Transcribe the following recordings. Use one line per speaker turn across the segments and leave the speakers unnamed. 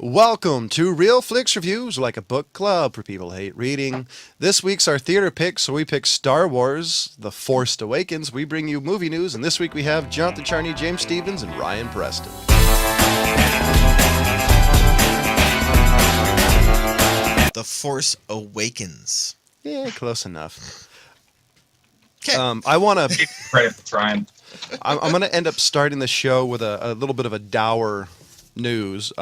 Welcome to Real Flix Reviews, like a book club for people who hate reading. This week's our theater pick, so we pick Star Wars, The Force Awakens. We bring you movie news, and this week we have Jonathan Charney, James Stevens, and Ryan Preston.
The Force Awakens.
Yeah, close enough.
Okay.
I want to...
Credit for trying.
I'm going to end up starting the show with a little bit of a dour news.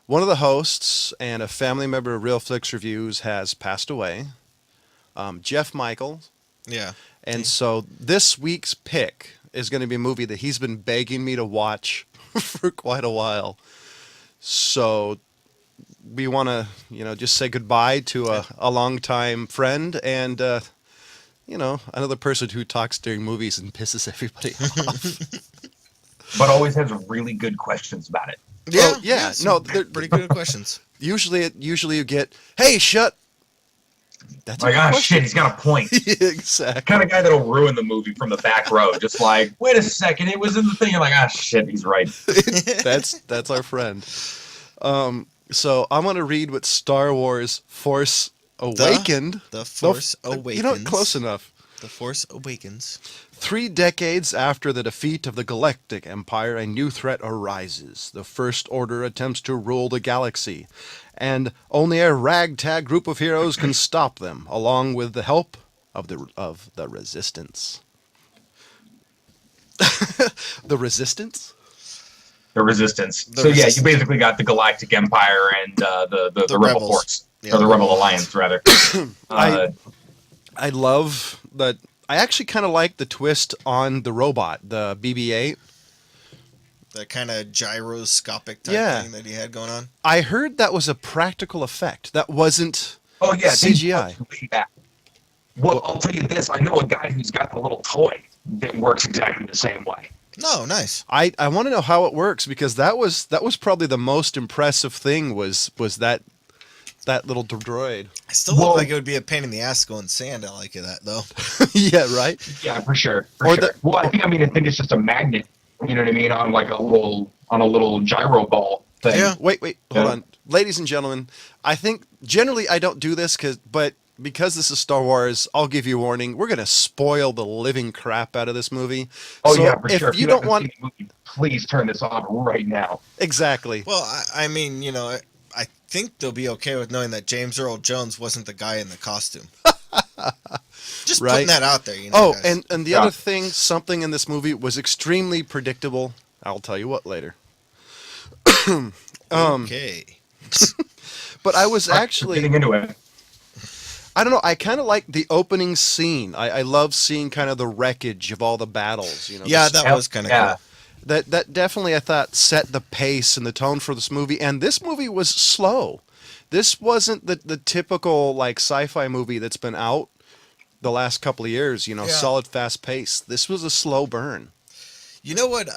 One of the hosts and a family member of Real Flix Reviews has passed away, Jeff Michaels.
Yeah.
And so this week's pick is going to be a movie that he's been begging me to watch for quite a while. So we want to, just say goodbye to a longtime friend and, another person who talks during movies and pisses everybody off.
But always has really good questions about it.
Yeah, yeah. No, they're
pretty good questions.
Usually you get, hey, shut. That's
like, shit, he's got a point.
Exactly.
Kind of guy that'll ruin the movie from the back row. Just like, wait a second, it was in the thing. You're like, shit, he's right.
That's our friend. So I'm going to read what Star Wars Force Awakened.
The Force Awakens.
Close enough.
The Force Awakens.
3 decades after the defeat of the Galactic Empire, a new threat arises. The First Order attempts to rule the galaxy, and only a ragtag group of heroes can stop them, along with the help of the Resistance. The Resistance?
The Resistance.
The Resistance.
You basically got the Galactic Empire and the Rebel
Rebels.
Force.
Yeah,
Or the Rebel Alliance, rather.
I love that. I actually kind of like the twist on the robot, the BB-8.
That kind of gyroscopic type thing that he had going on.
I heard that was a practical effect. That wasn't
CGI.
CGI.
Well, I'll tell you this. I know a guy who's got the little toy that works exactly the same way.
No, nice.
I want to know how it works, because that was probably the most impressive thing was that little droid.
I still look like it would be a pain in the ass going sand. I like that though.
Yeah, right.
Yeah, for sure. I think it's just a magnet. You know what I mean? On like a little gyro ball thing.
Yeah. Wait, hold on, ladies and gentlemen. I think generally I don't do this but because this is Star Wars, I'll give you a warning. We're gonna spoil the living crap out of this movie.
Oh,
so
yeah, for sure.
If you don't want,
seen the movie, please turn this off right now.
Exactly.
Well, I mean, I think they'll be okay with knowing that James Earl Jones wasn't the guy in the costume. Just putting that out there,
Oh,
guys.
and the other thing, something in this movie was extremely predictable. I'll tell you what later.
Okay.
But I was actually
getting into it.
I don't know. I kind of like the opening scene. I love seeing kind of the wreckage of all the battles.
Yeah, that was kind of cool.
That definitely, I thought, set the pace and the tone for this movie. And this movie was slow. This wasn't the typical like sci-fi movie that's been out the last couple of years. Solid, fast pace. This was a slow burn.
You know what?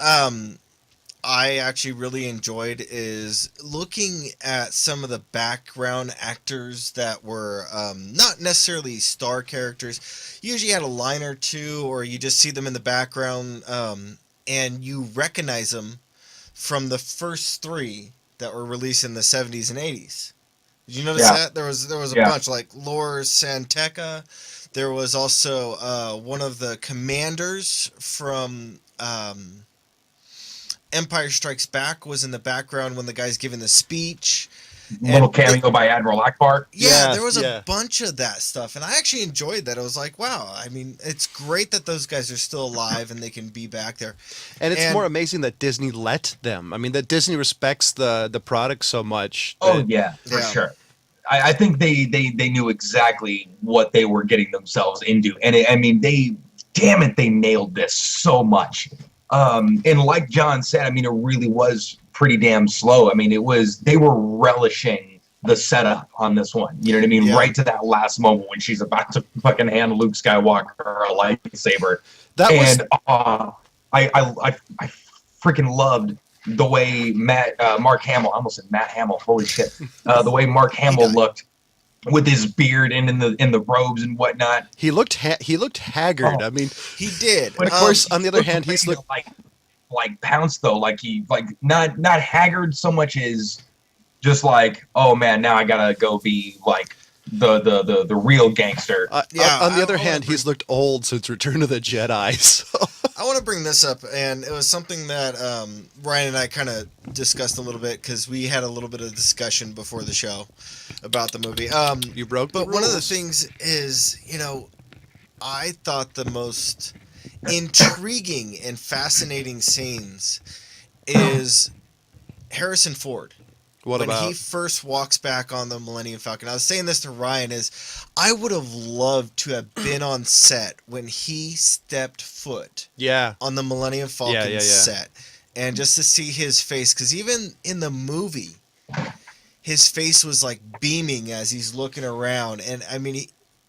I actually really enjoyed is looking at some of the background actors that were not necessarily star characters. You usually had a line or two, or you just see them in the background. And you recognize them from the first 3 that were released in the 70s and 80s. Did you notice that? There was a bunch, like Lor Santeca. There was also one of the commanders from Empire Strikes Back was in the background when the guy's giving the speech.
Little cameo by Admiral Akbar.
Yeah, there was a bunch of that stuff, and I actually enjoyed that. I was like, wow, I mean, it's great that those guys are still alive and they can be back there.
And it's more amazing that Disney let them. I mean, that Disney respects the product so much.
Oh, yeah, for sure. I think they knew exactly what they were getting themselves into. And they nailed this so much. And like John said, I mean, it really was pretty damn slow. I mean, they were relishing the setup on this one. You know what I mean?
Yeah.
Right to that last moment when she's about to fucking hand Luke Skywalker a lightsaber. I freaking loved the way Mark Hamill, I almost said Matt Hamill, holy shit. The way Mark Hamill looked with his beard and in the robes and whatnot.
He looked haggard. I mean,
he did.
But of course, on the other hand, he's
like pounced though, like he not haggard so much as just like, oh man, now I gotta go be like the real gangster.
On the other hand, he's looked old since Return of the Jedi. So.
I want to bring this up, and it was something that Ryan and I kind of discussed a little bit because we had a little bit of discussion before the show about the movie.
You broke the
But one of the
rules.
things is, I thought the most intriguing and fascinating scenes is Harrison Ford.
What
when
about?
he first walks back on the Millennium Falcon. I was saying this to Ryan, is I would have loved to have been on set when he stepped foot
Yeah.
on the Millennium Falcon
Yeah.
set. And just to see his face, because even in the movie, his face was like beaming as he's looking around. And I mean,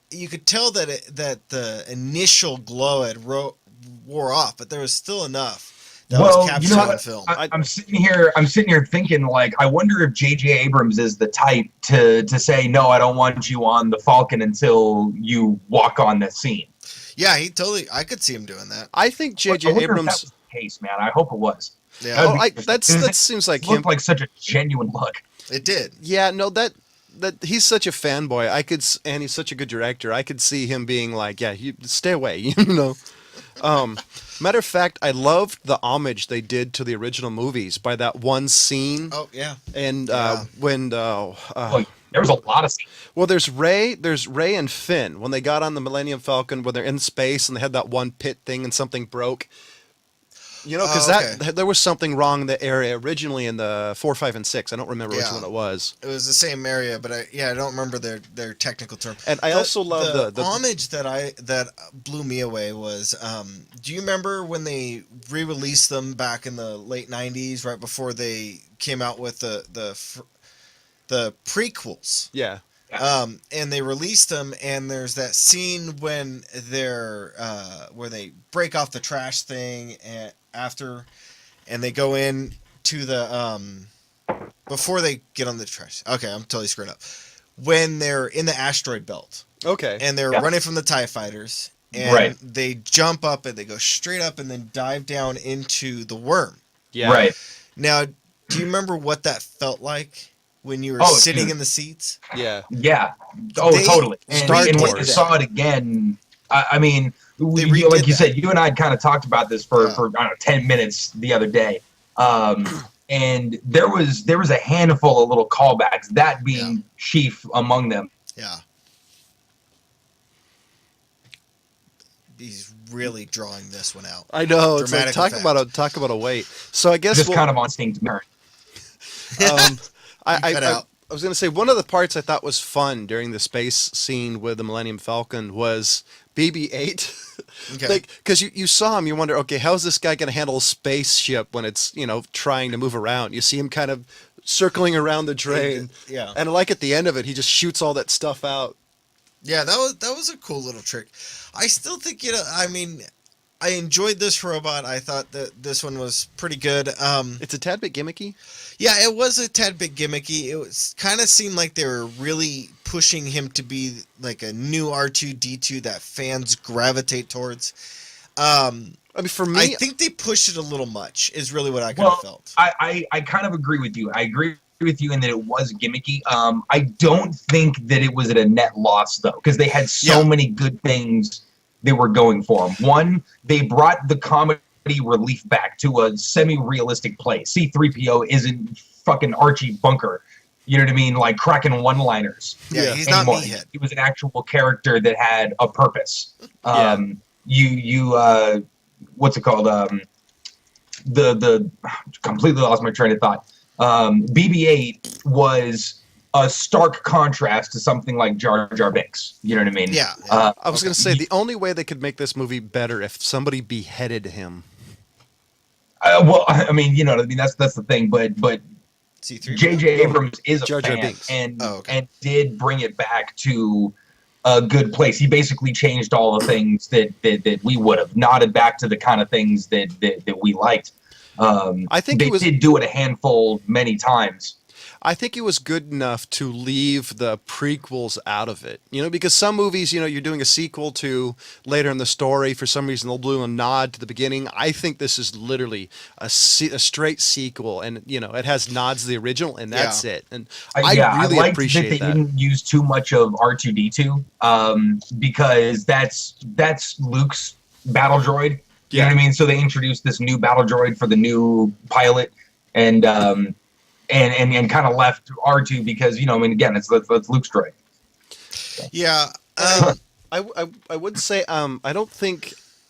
you could tell that that the initial glow had wore off, but there was still enough that was captured on film.
I'm sitting here thinking, like, I wonder if J.J. Abrams is the type to say, no, I don't want you on the Falcon until you walk on the scene.
Yeah, I could see him doing that.
I think J.J.
I wonder if
Abrams.
that was the case, man. I hope it was.
Yeah,
That seems like
It
him.
looked like such a genuine look.
it did.
Yeah, no, that he's such a fanboy. And he's such a good director. I could see him being like, yeah, you stay away, Matter of fact, I loved the homage they did to the original movies by that one scene.
Oh yeah.
And when
There was a lot of scenes.
well, there's Ray and Finn when they got on the Millennium Falcon when they're in space and they had that one pit thing and something broke. Because there was something wrong in the area originally in the 4, 5, and 6. I don't remember which one it was.
It was the same area, but I don't remember their technical term.
And I also love the
homage that blew me away was. Do you remember when they re-released them back in the late '90s, right before they came out with the prequels?
Yeah.
And they released them, and there's that scene when they're where they break off the trash thing and they go in to the before they get on the trash. Okay, I'm totally screwed up. When they're in the asteroid belt.
Okay.
And they're running from the TIE fighters, and they jump up and they go straight up and then dive down into the worm.
Yeah.
Right.
Now, do you remember what that felt like? When you were sitting in the seats?
Yeah.
Yeah. Oh, totally. And when you saw it again, I mean, like you said, you and I kind of talked about this for I don't know, 10 minutes the other day. And there was a handful of little callbacks, that being chief among them.
Yeah. He's really drawing this one out.
I know. It's like,
Dramatic
talk about a wait. So I guess
Just kind of on instinct.
I was going to say one of the parts I thought was fun during the space scene with the Millennium Falcon was BB-8.
Okay.
Like, because you saw him, you wonder, okay, how's this guy going to handle a spaceship when it's trying to move around? You see him kind of circling around the drain, and like at the end of it, he just shoots all that stuff out.
Yeah, that was a cool little trick. I still think I mean, I enjoyed this robot. I thought that this one was pretty good.
It's a tad bit gimmicky.
Yeah, it was a tad bit gimmicky. It was kind of seemed like they were really pushing him to be like a new R2-D2 that fans gravitate towards. I
mean, for me,
I think they pushed it a little much. Is really what I kind of felt.
I kind of agree with you. I agree with you in that it was gimmicky. I don't think that it was at a net loss though, because they had so many good things they were going for. One, they brought the comedy relief back to a semi-realistic place. C-3PO isn't fucking Archie Bunker, you know what I mean, like cracking one-liners.
Yeah, he's
anymore.
not meathead.
He was an actual character that had a purpose. What's it called? The completely lost my train of thought. BB-8 was a stark contrast to something like Jar Jar Binks. You know what I mean?
Yeah.
I was going to say the only way they could make this movie better if somebody beheaded him.
Well, I mean, you know what I mean. That's the thing. But
C3PO?
J.J. Abrams is a
Jar Jar
fan
Binks.
and did bring it back to a good place. He basically changed all the things that we would have, nodded back to the kind of things that we liked.
I think
they did do it a handful many times.
I think it was good enough to leave the prequels out of it. Because some movies, you're doing a sequel to later in the story. For some reason, they'll do a nod to the beginning. I think this is literally a straight sequel, and it has nods to the original, and that's it. And I really
liked
appreciate
that they didn't use too much of R2D2, because that's Luke's battle droid. You know what I mean? So they introduced this new battle droid for the new pilot, and kind of left R2 because again, it's Luke's droid.
Yeah.
I would say I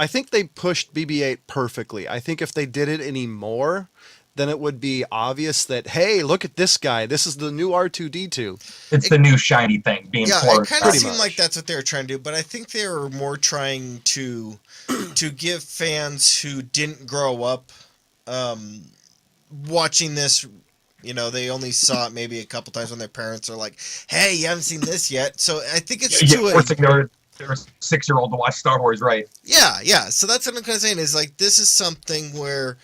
think they pushed BB-8 perfectly. I think if they did it anymore, then it would be obvious that, hey, look at this guy. This is the new R2D2.
It's the new shiny thing being
it kind of seemed
much
like that's what they were trying to do, but I think they were more trying to give fans who didn't grow up watching this. They only saw it maybe a couple times when their parents are like, hey, you haven't seen this yet. So I think it's
forcing their 6-year-old to watch Star Wars, right?
Yeah. So that's what I'm kind of saying is like, this is something where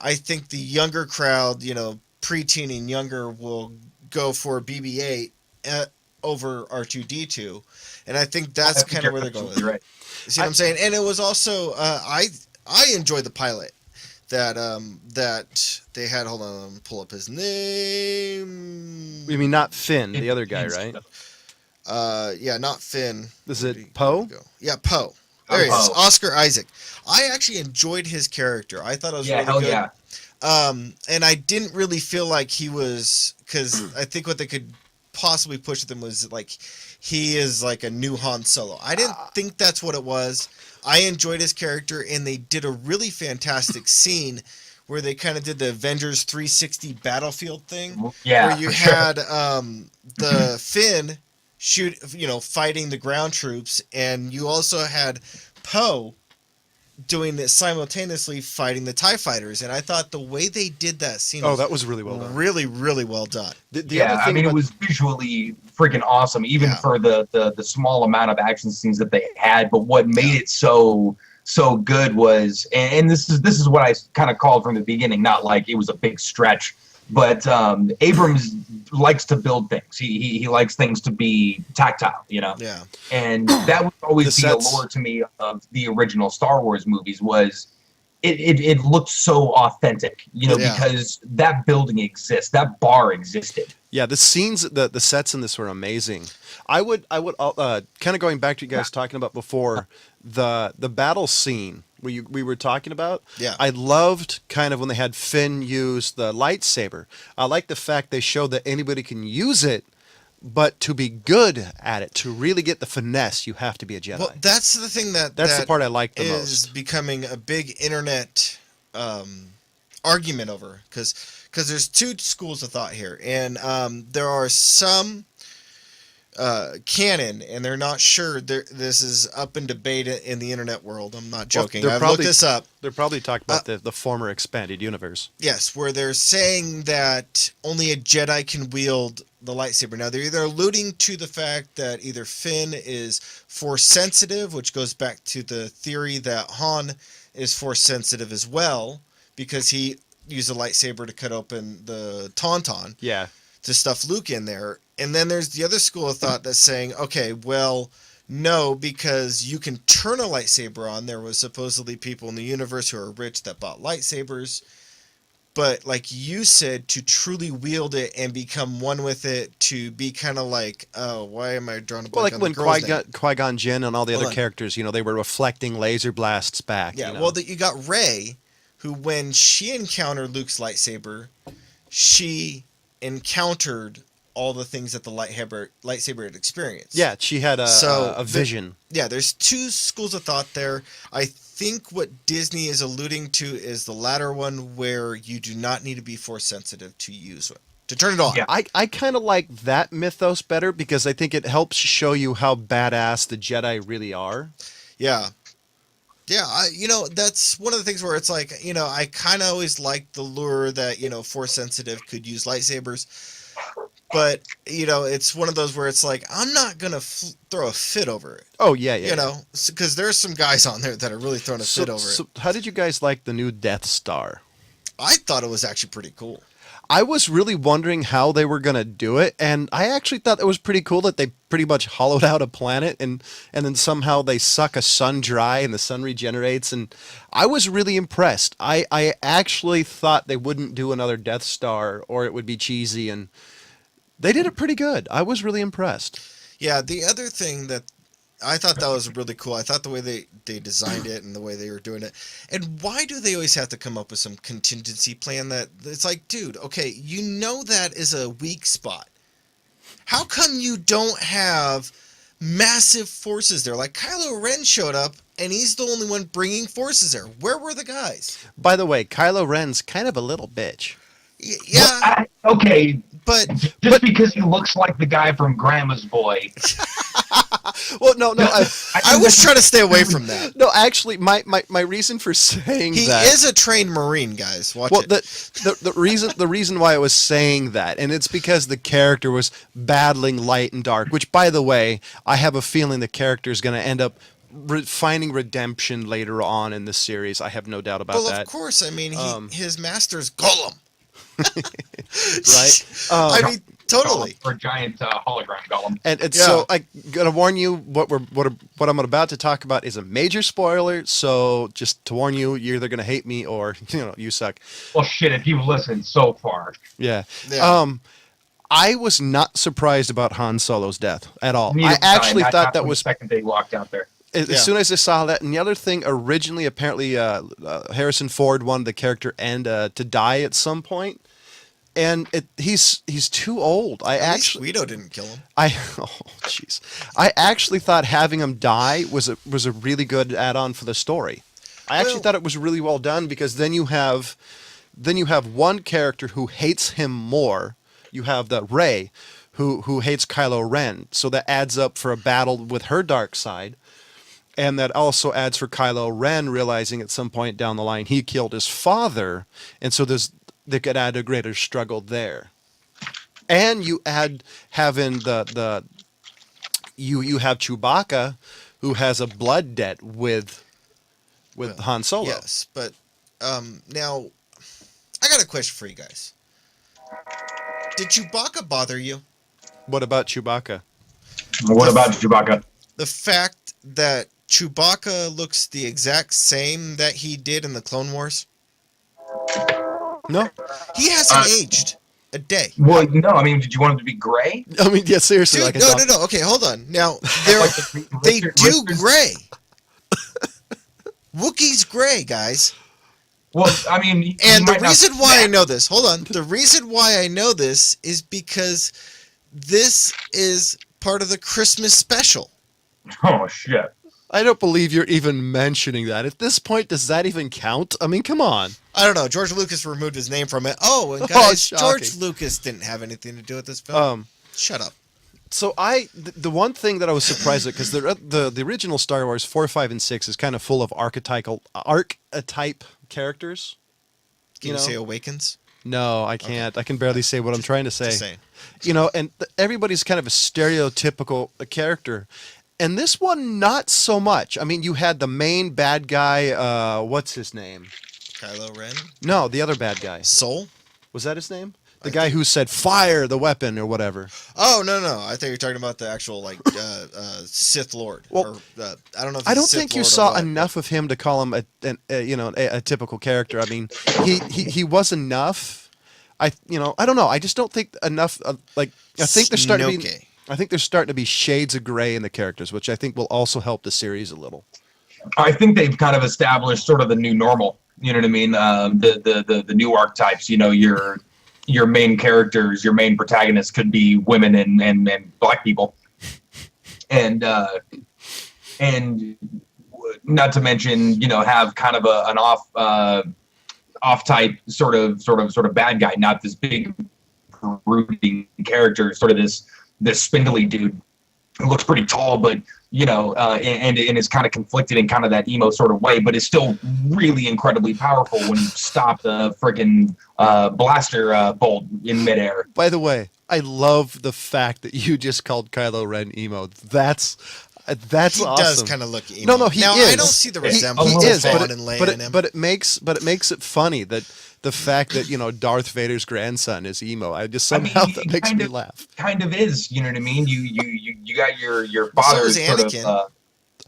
I think the younger crowd, preteen and younger, will go for BB-8 over R2D2, and I think that's kind of where they're going with it.
Right.
See what I'm saying? And it was also I enjoyed the pilot that they had. Hold on, let me pull up his name.
You mean not Finn, the other guy, right?
Not Finn.
Is it Poe?
Yeah, Poe. There he is, Oscar Isaac. I actually enjoyed his character. I thought it was really good.
Yeah.
And I didn't really feel like he was, because I think what they could possibly push with him was like he is like a new Han Solo. I didn't think that's what it was. I enjoyed his character, and they did a really fantastic scene where they kind of did the Avengers 360 battlefield thing.
Yeah,
where you had the Finn fighting the ground troops, and you also had Poe doing this simultaneously, fighting the TIE fighters. And I thought the way they did that scene
that was really well done.
Really, really well done.
The other thing
it was visually freaking awesome, even for the small amount of action scenes that they had. But what made it so good was, and this is what I kind of called from the beginning, not like it was a big stretch, but Abrams likes to build things. He likes things to be tactile,
Yeah.
And that would always be
sets.
a lure to me of the original Star Wars movies was it looked so authentic, because that building exists, that bar existed.
Yeah, the scenes, the sets in this were amazing. I would kind of going back to you guys talking about before, the battle scene we were talking about.
Yeah.
I loved kind of when they had Finn use the lightsaber. I like the fact they showed that anybody can use it, but to be good at it, to really get the finesse, you have to be a Jedi.
Well, that's the thing
that's the part I like the
is
most.
Becoming a big internet argument over, because there's two schools of thought here, and there are some canon, and they're not sure. This is up in debate in the internet world. I'm not joking. I've looked this up.
They're probably talking about the former expanded universe.
Yes, where they're saying that only a Jedi can wield the lightsaber. Now, they're either alluding to the fact that either Finn is force sensitive, which goes back to the theory that Han is force sensitive as well, because he used a lightsaber to cut open the Tauntaun.
Yeah.
To stuff Luke in there. And then there's the other school of thought that's saying, okay, well, no, because you can turn a lightsaber on. There was supposedly people in the universe who are rich that bought lightsabers. But like you said, to truly wield it and become one with it, to be kind of like, oh, why am I drawing a blank on the girl's name?
Qui-Gon Jinn and all the other characters, they were reflecting laser blasts back.
Yeah, well, you got Rey, who when she encountered Luke's lightsaber, she encountered all the things that the lightsaber had experienced.
Yeah, she had a vision.
There's two schools of thought there. I think what Disney is alluding to is the latter one, where you do not need to be force sensitive to use it, to turn it on.
Yeah. I kind of like that mythos better, because I think it helps show you how badass the Jedi really are.
Yeah. Yeah, that's one of the things where it's like, I kind of always liked the lure that, force sensitive could use lightsabers. But, it's one of those where it's like, I'm not going to throw a fit over it.
Oh, yeah.
Because there's some guys on there that are really throwing a fit over it.
So how did you guys like the new Death Star?
I thought it was actually pretty cool.
I was really wondering how they were going to do it, and I actually thought it was pretty cool that they pretty much hollowed out a planet, and then somehow they suck a sun dry and the sun regenerates, and I was really impressed. I actually thought they wouldn't do another Death Star or it would be cheesy, and they did it pretty good. I was really impressed.
Yeah, the other thing that I thought that was really cool. I thought the way they designed it and the way they were doing it. And why do they always have to come up with some contingency plan that it's like, dude, okay, you know that is a weak spot. How come you don't have massive forces there? Like Kylo Ren showed up and he's the only one bringing forces there. Where were the guys?
By the way, Kylo Ren's kind of a little bitch.
Yeah.
Okay,
but
because he looks like the guy from Grandma's Boy.
Well, no,
I was trying to stay away from that.
No, actually, my reason for saying
he
that
is a trained Marine, guys. Watch it.
The reason why I was saying that, and it's because the character was battling light and dark. Which, by the way, I have a feeling the character is going to end up finding redemption later on in the series. I have no doubt about that.
Well, of course. I mean, his master's Gollum.
Right?
I mean, totally.
For a giant hologram golem.
And so I gotta warn you, what I'm about to talk about is a major spoiler. So just to warn you, you're either gonna hate me or you suck.
Well, shit, if you've listened so far.
Yeah.
Yeah.
I was not surprised about Han Solo's death at all.
Neither
I actually
was
thought that
the
was
second day walked out there.
as soon as I saw that. And the other thing, originally, apparently, Harrison Ford wanted the character to die at some point. And he's too old.
At least Guido didn't kill him.
I actually thought having him die was a really good add-on for the story. I actually thought it was really well done because then you have one character who hates him more. You have the Rey, who hates Kylo Ren. So that adds up for a battle with her dark side. And that also adds for Kylo Ren realizing at some point down the line he killed his father. And so they could add a greater struggle there. And you add having you have Chewbacca, who has a blood debt with Han Solo.
Yes, but now I got a question for you guys. Did Chewbacca bother you?
What about Chewbacca?
What about Chewbacca?
The fact that Chewbacca looks the exact same that he did in the Clone Wars?
No.
He hasn't aged a day.
Well, no, I mean, did you want him to be gray?
I mean, yeah, seriously.
Dude,
like
no. Okay, hold on. Now, they do gray. Wookiee's gray, guys.
Well, I mean...
And the reason why I know this, hold on. The reason why I know this is because this is part of the Christmas special.
Oh, shit.
I don't believe you're even mentioning that. At this point, does that even count? I mean, come on.
I don't know. George Lucas removed his name from it. Oh, and guys,
shocking.
George Lucas didn't have anything to do with this film. Shut up.
So the one thing that I was surprised at, because the original Star Wars 4, 5, and 6 is kind of full of archetype characters.
Can you say Awakens?
No, I can't. Okay. I can barely say what I'm trying to say.
Just saying.
And everybody's kind of a stereotypical character. And this one, not so much. I mean, you had the main bad guy, what's his name?
Kylo Ren?
No, the other bad guy.
Soul?
Was that his name? The guy who said, fire the weapon or whatever.
Oh, no. I thought you were talking about the actual, Sith Lord.
Well,
I don't know if
I don't think you saw enough of him to call him a typical character. I mean, he was enough. I don't know. I just don't think enough. I think there's starting to be... I think there's starting to be shades of gray in the characters, which I think will also help the series a little.
I think they've kind of established sort of the new normal. You know what I mean? The new archetypes. Your main characters, your main protagonists could be women and black people, and not to mention have kind of an off type sort of bad guy, not this big brooding character, sort of this spindly dude who looks pretty tall, but and is kind of conflicted in kind of that emo sort of way, but is still really incredibly powerful when you stop the friggin' blaster bolt in midair.
By the way, I love the fact that you just called Kylo Ren emo. That's
he
awesome.
He does kind of look emo.
No, he
now,
is.
I don't see the resemblance
he is,
in him.
But it makes it funny that the fact that, Darth Vader's grandson is emo. I just
I mean,
somehow
it
that makes me laugh.
kind of is. You know what I mean? You got your
Well, so
father's
is
sort
Anakin.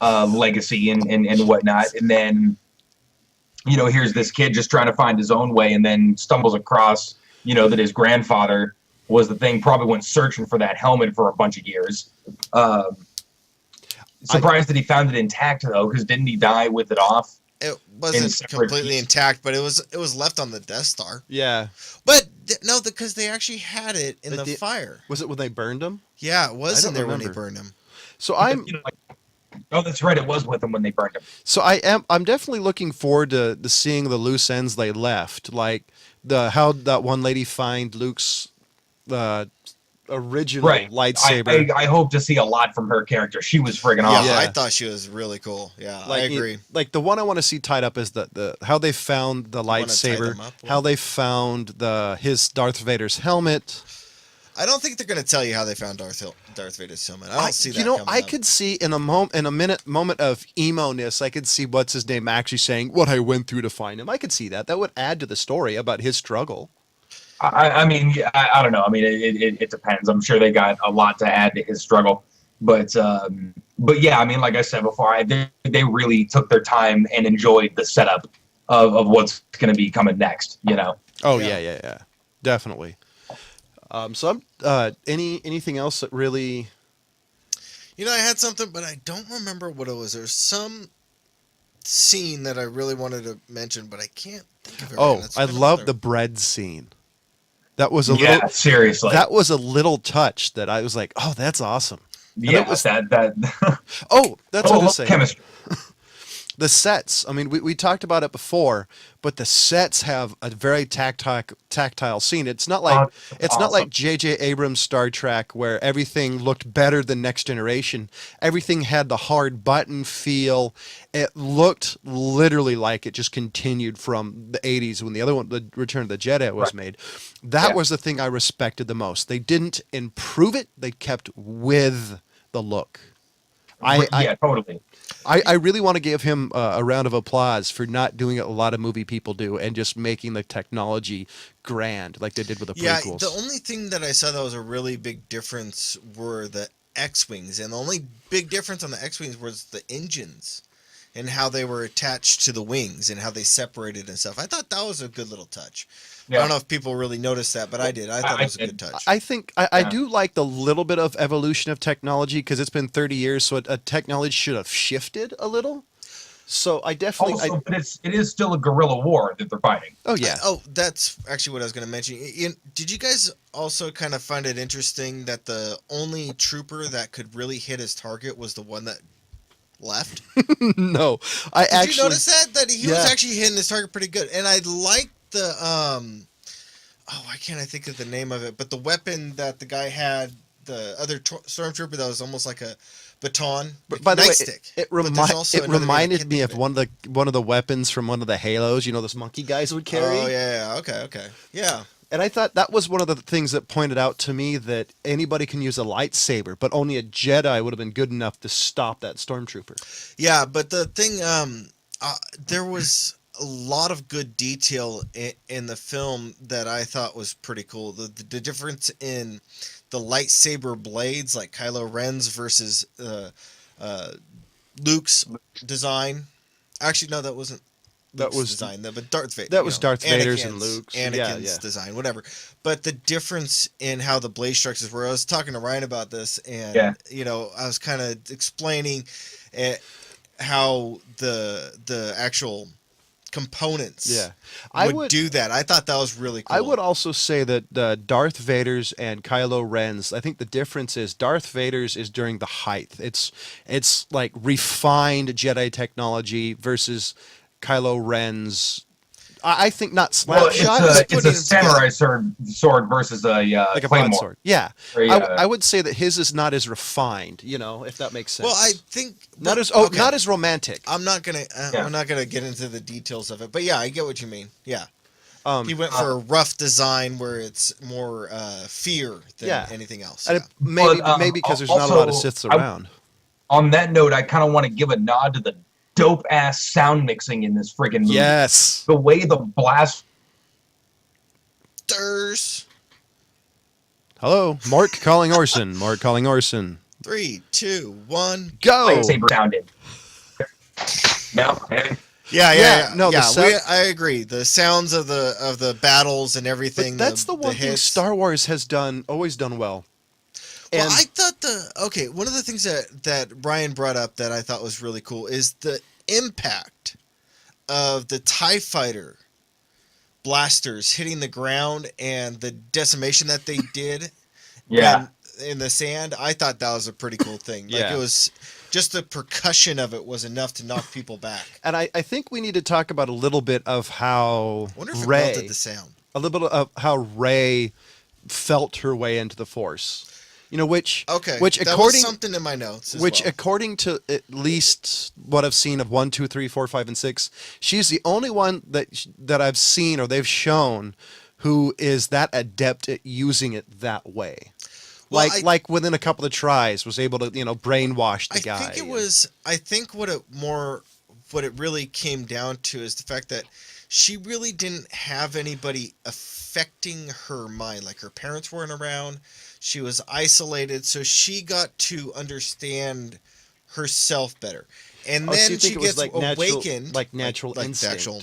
of legacy and whatnot, and then here's this kid just trying to find his own way, and then stumbles across that his grandfather was the thing. Probably went searching for that helmet for a bunch of years. Surprised that he found it intact though, because didn't he die with it off?
It
In
wasn't
separate
completely
pieces.
intact, but it was left on the Death Star.
Yeah.
But no, because they actually had it in
They
the
did-
fire.
Was it when they burned him?
Yeah, it was
I
in
don't
there when they
remember.
burned him.
So I'm
Oh, that's right. It was with him when they burned him.
So I'm definitely looking forward to seeing the loose ends they left, like how that one lady find Luke's original
Right.
lightsaber.
I hope to see a lot from her character. She was friggin'
Yeah,
awesome.
I thought she was really cool. Yeah, I agree.
Like the one I want to see tied up is the how they found the
wanna tie
lightsaber,
them up?
how they found his Darth Vader's helmet.
I don't think they're going to tell you how they found Darth Vader's helmet. I don't see that coming
I
up.
could see in a moment of emo-ness, I could see what's his name actually saying what I went through to find him. I could see that. That would add to the story about his struggle.
I mean, I don't know. I mean, it depends. I'm sure they got a lot to add to his struggle, but yeah, I mean, like I said before, they really took their time and enjoyed the setup of what's going to be coming next.
Oh
Yeah.
yeah, definitely. So I'm anything else that really.
I had something, but I don't remember what it was. There's some scene that I really wanted to mention, but I can't think of it.
Oh, I love the bread scene. That was a
Yeah,
little.
seriously.
That was a little touch that I was like, oh, that's awesome.
Yeah,
it was-
that.
Oh, that's what I was saying.
Chemistry.
The sets. I mean, we talked about it before, but the sets have a very tactile scene. It's not like not like J.J. Abrams' Star Trek where everything looked better than Next Generation. Everything had the hard button feel. It looked literally like it just continued from the 80s when the other one, the Return of the Jedi, was made. That was the thing I respected the most. They didn't improve it. They kept with the look.
Yeah, totally.
I really want to give him a round of applause for not doing what a lot of movie people do and just making the technology grand like they did with the prequels.
The only thing that I saw that was a really big difference were the X-Wings. And the only big difference on the X-Wings was the engines and how they were attached to the wings and how they separated and stuff. I thought that was a good little touch.
Yeah.
I don't know if people really noticed that, but I did. I thought it was a good touch.
I think I do like the little bit of evolution of technology because it's been 30 years, so technology should have shifted a little. So I definitely...
Also, but it is still a guerrilla war that they're fighting.
Oh, yeah.
That's actually what I was going to mention. Did you guys also kind of find it interesting that the only trooper that could really hit his target was the one that left?
No.
Did you notice that? That he was
Yeah.
actually hitting his target pretty good. And I liked the... why can't I think of the name of it? But the weapon that the guy had, the other stormtrooper that was almost like a baton,
But by the way,
nightstick.
it
But there's also another name I
reminded
can't
me
think
of one of the weapons from one of the Halos. Those monkey guys would carry.
Oh yeah, okay, yeah.
And I thought that was one of the things that pointed out to me that anybody can use a lightsaber, but only a Jedi would have been good enough to stop that stormtrooper.
Yeah, but the thing, there was a lot of good detail in the film that I thought was pretty cool. The difference in the lightsaber blades, like Kylo Ren's versus Luke's design. Actually, no, that wasn't Luke's design, but Darth Vader.
That was Darth Vader's and
Anakin's-
Luke's.
Anakin's design, whatever. But the difference in how the blade structures were, I was talking to Ryan about this, and I was kind of explaining how the actual components would do that. I thought that was really cool.
I would also say that Darth Vader's and Kylo Ren's, I think the difference is Darth Vader's is during the height. It's like refined Jedi technology versus Kylo Ren's. I think not slap shot.
It's a samurai sword versus a
like a
claymore.
broadsword. Yeah.
Or,
I would say that his is not as refined, if that makes sense.
Well, I think
not as romantic.
I'm not gonna get into the details of it, but yeah, I get what you mean. Yeah, he went for a rough design where it's more fear than anything else.
And
Yeah.
maybe because there's not a lot of Siths around.
On that note, I kind of want to give a nod to the dope ass sound mixing in this friggin' movie.
Yes.
The way the blast
Ghostbusters.
Hello, Mark calling Orson. Mark calling Orson.
3, 2, 1.
Go.
Lightsaber sounded. No.
Yeah.
No,
I agree. The sounds of the battles and everything.
But that's the one thing
hits.
Star Wars has always done well.
Well,
And
I thought one of the things that Ryan brought up that I thought was really cool is the impact of the TIE fighter blasters hitting the ground and the decimation that they did.
Yeah.
In the sand. I thought that was a pretty cool thing. Like, it was just the percussion of it was enough to knock people back.
And I think we need to talk about a little bit of how
I wonder if it melted the sound.
A little bit of how Rey felt her way into the Force. You know, which
that was something in my notes.
According to at least what I've seen of 1, 2, 3, 4, 5, and 6, she's the only one that I've seen or they've shown who is that adept at using it that way.
Well,
like within a couple of tries was able to brainwash the guy.
I think what it really came down to is the fact that she really didn't have anybody affecting her mind. Like, her parents weren't around. She was isolated, so she got to understand herself better. And then she gets awakened,
like natural
like
instinct.
the actual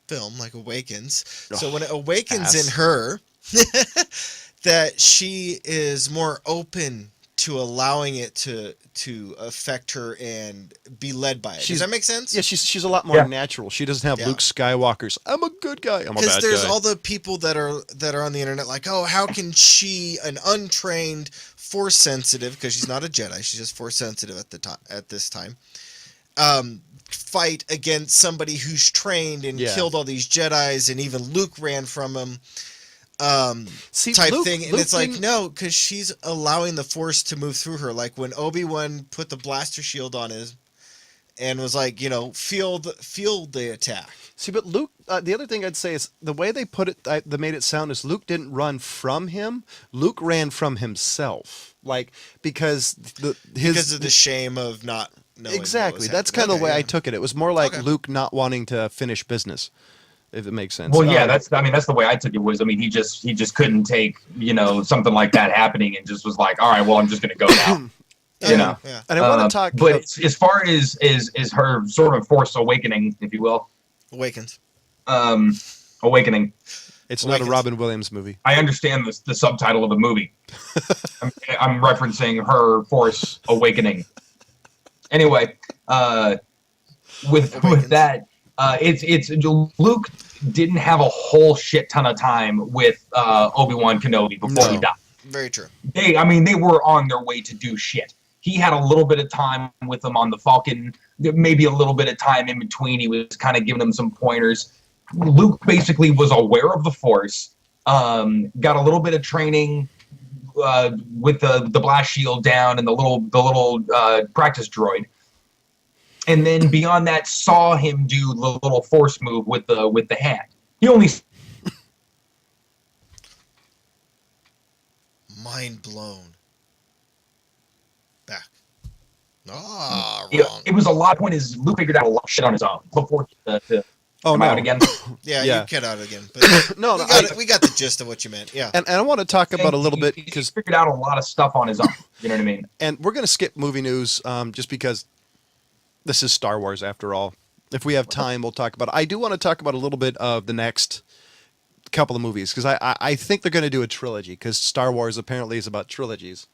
film, like Awakens.
Oh,
so when it awakens in her, that she is more open to allowing it to affect her and be led by it. Does that make sense?
Yeah, she's a lot more natural. She doesn't have Luke Skywalker's "I'm a good guy, I'm a bad guy."
Because there's all the people that are on the internet like, oh, how can she, an untrained Force sensitive, because she's not a Jedi, she's just Force sensitive at this time, fight against somebody who's trained and killed all these Jedis, and even Luke ran from him. Type thing, and it's like, no, because she's allowing the Force to move through her. Like when Obi-Wan put the blaster shield on his and was like, feel the attack.
See, but Luke, the other thing I'd say is the way they put it, they made it sound is Luke didn't run from him. Luke ran from himself, like because of
the shame of not knowing.
Exactly, that's kind of the way I took it. It was more like Luke not wanting to finish business. If it makes sense.
Well, yeah, that's the way I took it was, he just couldn't take, something like that happening and just was like, all right, well, I'm just going to go now.
Yeah. And I want to talk.
But as far as her sort of Force awakening, if you will.
Awakens.
Awakening.
It's not a Robin Williams movie.
I understand the subtitle of the movie. I'm referencing her Force awakening. Anyway, with that, it's Luke didn't have a whole shit ton of time with Obi-Wan Kenobi before he died.
Very true.
They were on their way to do shit. He had a little bit of time with them on the Falcon, maybe a little bit of time in between. He was kind of giving them some pointers. Luke basically was aware of the Force, got a little bit of training with the blast shield down and the little practice droid. And then beyond that, saw him do the little Force move with the hand. He only
mind blown. Back.
Wrong.
Wrong.
It was a lot. Point is, Luke figured out a lot of shit on his own before to come out again.
Yeah, you get out again. But we got the gist of what you meant. Yeah.
And I want to talk about a little bit because
he figured out a lot of stuff on his own. You know what I mean?
And we're going to skip movie news just because this is Star Wars after all. If we have time, we'll talk about it. I do want to talk about a little bit of the next couple of movies because I think they're going to do a trilogy because Star Wars apparently is about trilogies.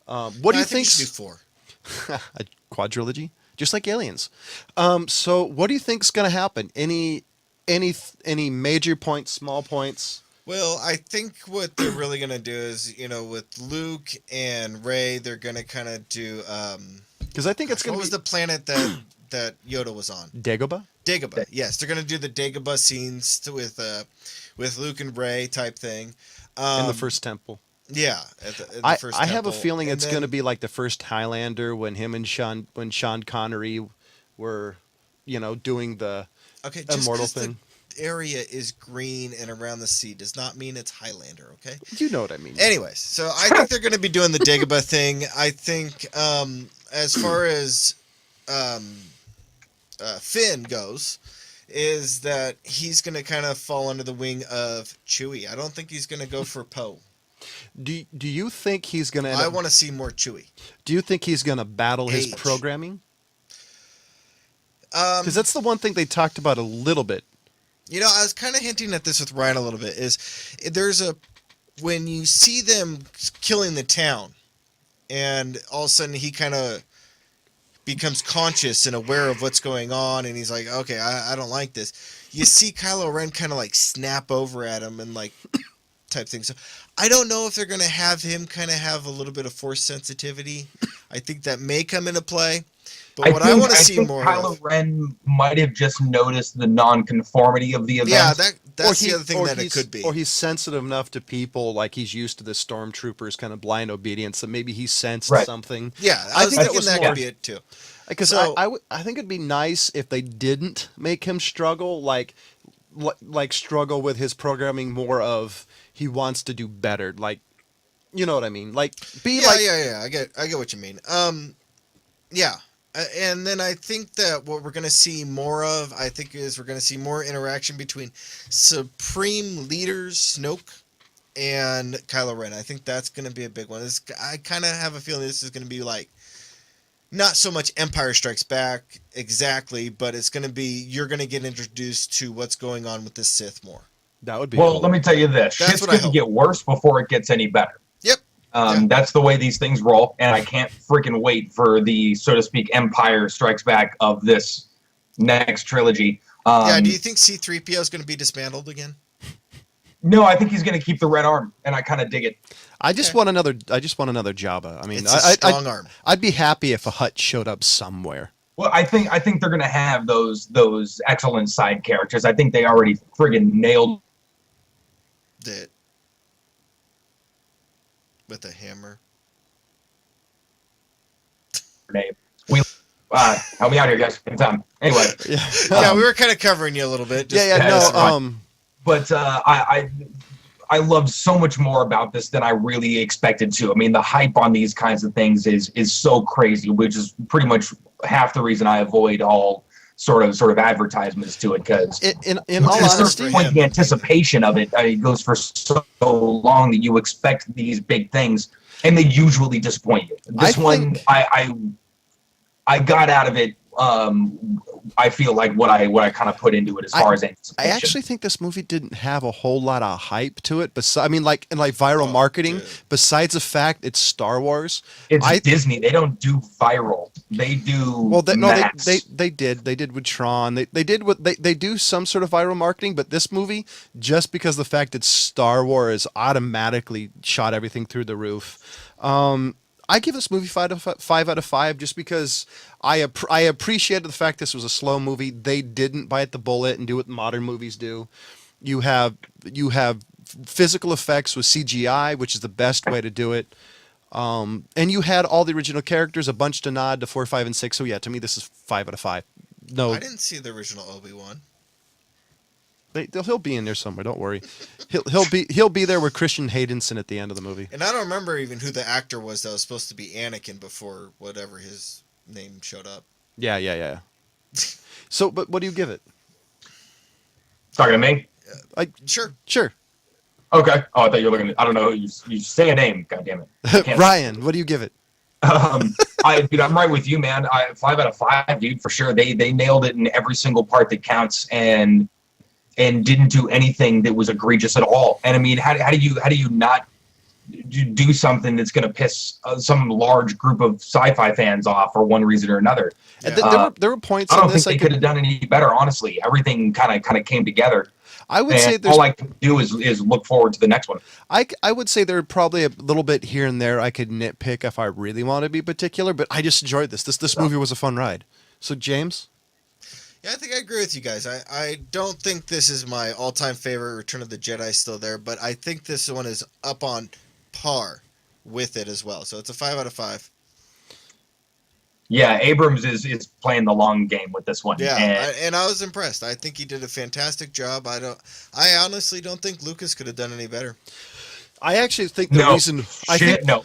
What do you think?
I think four.
A quadrilogy, just like Aliens. So what do you think's going to happen? Any major points, small points?
Well, I think what they're really going to do is, with Luke and Rey, they're going to kind of do.
Because I think it's going to be.
What was the planet that Yoda was on?
Dagobah?
Dagobah, yes. They're going to do the Dagobah scenes with Luke and Rey type thing.
In the first temple.
Yeah,
I have a feeling it's going to be like the first Highlander when him and Sean Connery were, doing the immortal thing.
The area is green and around the sea does not mean it's Highlander, okay?
You know what I mean.
Anyways, so I think they're going to be doing the Dagobah thing. I think as far as Finn goes, is that he's going to kind of fall under the wing of Chewie. I don't think he's going to go for Poe.
Do you think he's going to
I want to see more Chewie.
Do you think he's going to battle his
Age.
programming? Because that's the one thing they talked about a little bit.
You know, I was kind of hinting at this with Ryan a little bit. When you see them killing the town, and all of a sudden he kind of becomes conscious and aware of what's going on, and he's like, okay, I don't like this. You see Kylo Ren kind of like snap over at him and like type thing. So I don't know if they're going to have him kind of have a little bit of force sensitivity. I think that may come into play. But I want to see more
Kylo Ren might have just noticed the non-conformity of the event.
Yeah, that's the other thing that it could be.
Or he's sensitive enough to people, like he's used to the stormtroopers' kind of blind obedience, that maybe he sensed something.
Yeah, I was thinking that could be it too.
Because I think it'd be nice if they didn't make him struggle, like struggle with his programming more of he wants to do better, like, you know what I mean? Like,
I get what you mean. Yeah. And then I think that what we're going to see more of, is we're going to see more interaction between Supreme Leaders Snoke and Kylo Ren. I think that's going to be a big one. I kind of have a feeling this is going to be like, not so much Empire Strikes Back exactly, but it's going to be, you're going to get introduced to what's going on with the Sith more.
That would be
well,
cool.
Let me tell you this. Shit's going to get worse before it gets any better.
Yep.
That's the way these things roll, and I can't freaking wait for the, so to speak, Empire Strikes Back of this next trilogy.
Do you think C-3PO is going to be dismantled again?
No, I think he's going to keep the red arm, and I kind of dig it.
I just want another Jabba. I mean,
it's a strong arm.
I'd be happy if a Hutt showed up somewhere.
Well, I think they're going to have those excellent side characters. I think they already friggin' nailed
it. With a hammer.
Name. Help me out here, guys. Anyway.
Yeah, we were kind of covering you a little bit.
But I loved so much more about this than I really expected to. I mean, the hype on these kinds of things is so crazy, which is pretty much half the reason I avoid all sort of advertisements to it, because
in all honesty,
the anticipation of it goes for so long that you expect these big things, and they usually disappoint you. I got out of it. I feel like what I kind of put into it as far as anticipation.
I actually think this movie didn't have a whole lot of hype to it. I mean, like viral marketing. Dude. Besides the fact it's Star Wars,
it's Disney. They don't do viral. They do.
They did with Tron. They do some sort of viral marketing. But this movie, just because the fact it's Star Wars, automatically shot everything through the roof. I give this movie 5 out of 5 just because I appreciated the fact this was a slow movie. They didn't bite the bullet and do what modern movies do. You have physical effects with CGI, which is the best way to do it. And you had all the original characters, a bunch to nod to 4, 5, and 6. So yeah, to me this is 5 out of 5. No,
I didn't see the original Obi-Wan.
He'll be in there somewhere. Don't worry. He'll be there with Christian Haydenson at the end of the movie.
And I don't remember even who the actor was that was supposed to be Anakin before whatever his name showed up.
Yeah. So, but what do you give it?
Talking to me?
Sure.
Okay. Oh, I thought you were looking. I don't know. You say a name. God damn it.
Ryan, what do you give it?
I'm right with you, man. 5 out of 5, dude, for sure. They nailed it in every single part that counts, and didn't do anything that was egregious at all. And I mean, how do you not do something that's going to piss some large group of sci-fi fans off for one reason or another?
Yeah. There were points.
I don't think they could have done any better. Honestly, everything kind of came together.
I would say
all I can do is look forward to the next one.
I would say there are probably a little bit here and there I could nitpick if I really want to be particular, but I just enjoyed this. This movie was a fun ride. So James?
Yeah, I think I agree with you guys. I don't think this is my all-time favorite. Return of the Jedi is still there, but I think this one is up on par with it as well. So it's a 5 out of 5.
Yeah, Abrams is playing the long game with this one.
Yeah, and I was impressed. I think he did a fantastic job. I honestly don't think Lucas could have done any better.
I actually think the reason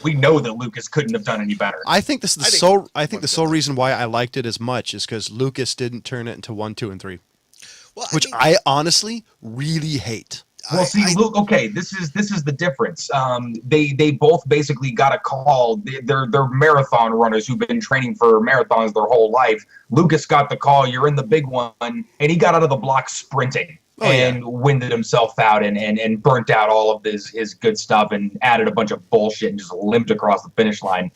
we know that Lucas couldn't have done any better.
I think this is the sole reason why I liked it as much is because Lucas didn't turn it into 1, 2, and 3.
Well,
which I honestly really hate.
Well, see, Luke. Okay, this is the difference. They both basically got a call. They're marathon runners who've been training for marathons their whole life. Lucas got the call. You're in the big one, and he got out of the block sprinting and winded himself out and burnt out all of his good stuff and added a bunch of bullshit and just limped across the finish line.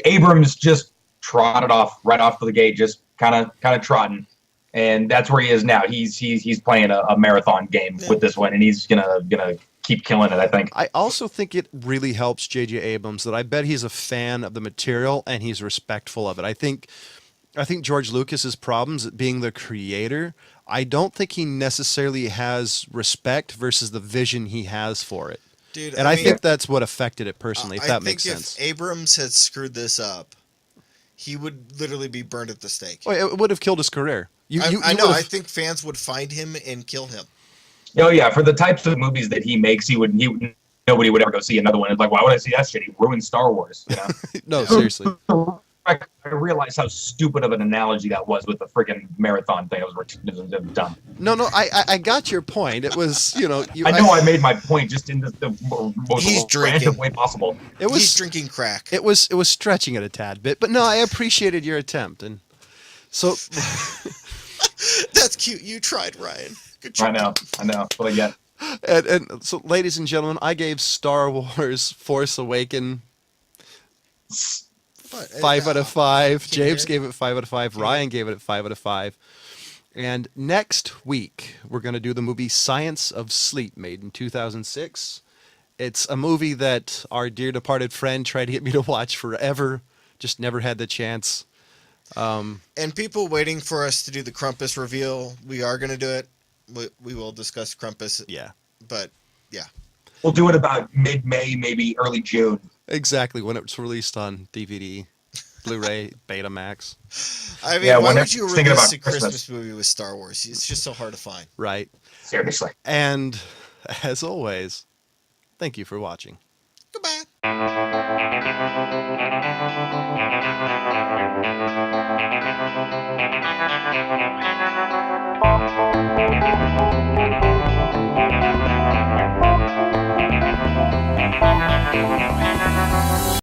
Abrams just trotted off right off the gate, just kind of trotting. And that's where he is now. He's playing a marathon game with this one, and he's gonna keep killing it, I think.
I also think it really helps J.J. Abrams that I bet he's a fan of the material and he's respectful of it. I think George Lucas's problems at being the creator, I don't think he necessarily has respect versus the vision he has for it.
Dude,
and I think that's what affected it personally, if that makes sense.
I think if Abrams had screwed this up, he would literally be burned at the stake.
Oh, it would have killed his career.
I know. I think fans would find him and kill him.
Oh yeah, for the types of movies that he makes, nobody would ever go see another one. It's like, why would I see that shit? He ruined Star Wars. You know?
No, seriously.
I realized how stupid of an analogy that was with the freaking marathon thing. It was dumb.
No, I got your point. It was,
I made my point just in the most random way possible.
He's drinking crack.
It was stretching it a tad bit, but no, I appreciated your attempt, and so
that's cute. You tried, Ryan. Good job.
I know. What I get.
And so, ladies and gentlemen, I gave Star Wars Force Awakens 5 out of 5. James gave it 5 out of 5. Ryan gave it 5 out of 5. And next week, we're going to do the movie Science of Sleep, made in 2006. It's a movie that our dear departed friend tried to get me to watch forever, just never had the chance.
And people waiting for us to do the Krampus reveal, we are going to do it. We will discuss Krampus.
Yeah.
But, yeah.
We'll do it about mid-May, maybe early June.
Exactly, when it's released on DVD, Blu-ray, Betamax.
I mean, why would you release a Christmas movie with Star Wars? It's just so hard to find.
Right.
Seriously.
And, as always, thank you for watching.
Goodbye.